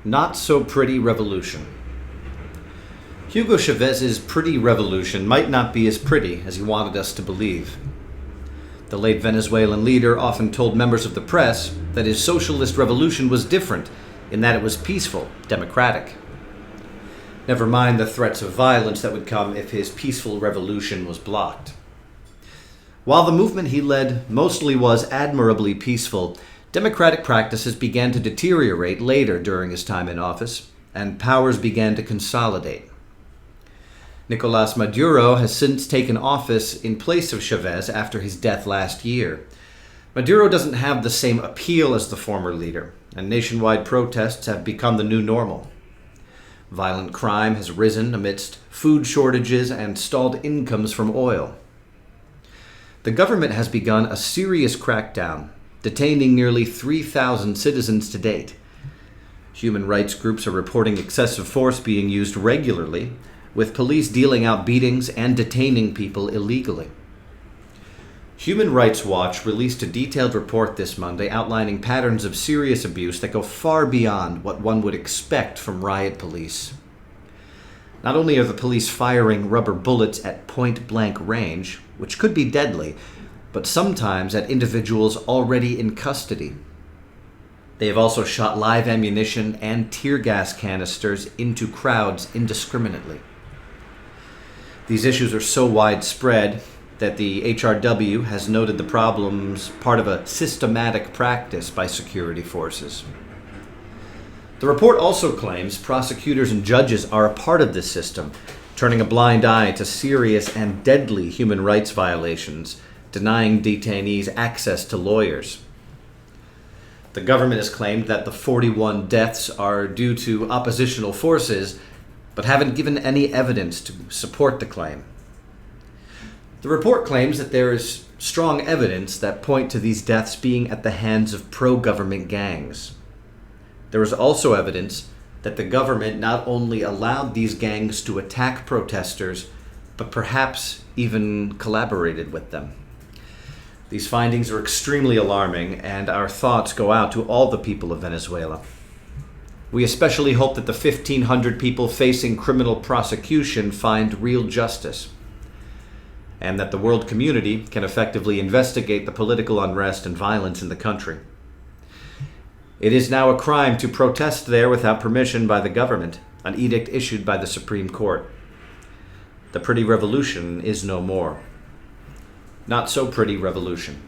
Not so pretty revolution. Hugo Chavez's pretty revolution might not be as pretty as he wanted us to believe. The late Venezuelan leader often told members of the press that his socialist revolution was different in that it was peaceful, democratic. Never mind the threats of violence that would come if his peaceful revolution was blocked. While the movement he led mostly was admirably peaceful, democratic practices began to deteriorate later during his time in office, and powers began to consolidate. Nicolas Maduro has since taken office in place of Chavez after his death last year. Maduro doesn't have the same appeal as the former leader, and nationwide protests have become the new normal. Violent crime has risen amidst food shortages and stalled incomes from oil. The government has begun a serious crackdown, detaining nearly 3,000 citizens to date. Human rights groups are reporting excessive force being used regularly, with police dealing out beatings and detaining people illegally. Human Rights Watch released a detailed report this Monday outlining patterns of serious abuse that go far beyond what one would expect from riot police. Not only are the police firing rubber bullets at point-blank range, which could be deadly, but sometimes at individuals already in custody. They have also shot live ammunition and tear gas canisters into crowds indiscriminately. These issues are so widespread that the HRW has noted the problems part of a systematic practice by security forces. The report also claims prosecutors and judges are a part of this system, turning a blind eye to serious and deadly human rights violations, denying detainees access to lawyers. The government has claimed that the 41 deaths are due to oppositional forces, but haven't given any evidence to support the claim. The report claims that there is strong evidence that point to these deaths being at the hands of pro-government gangs. There is also evidence that the government not only allowed these gangs to attack protesters, but perhaps even collaborated with them. These findings are extremely alarming, and our thoughts go out to all the people of Venezuela. We especially hope that the 1,500 people facing criminal prosecution find real justice, and that the world community can effectively investigate the political unrest and violence in the country. It is now a crime to protest there without permission by the government, an edict issued by the Supreme Court. The pretty revolution is no more. Not so pretty revolution.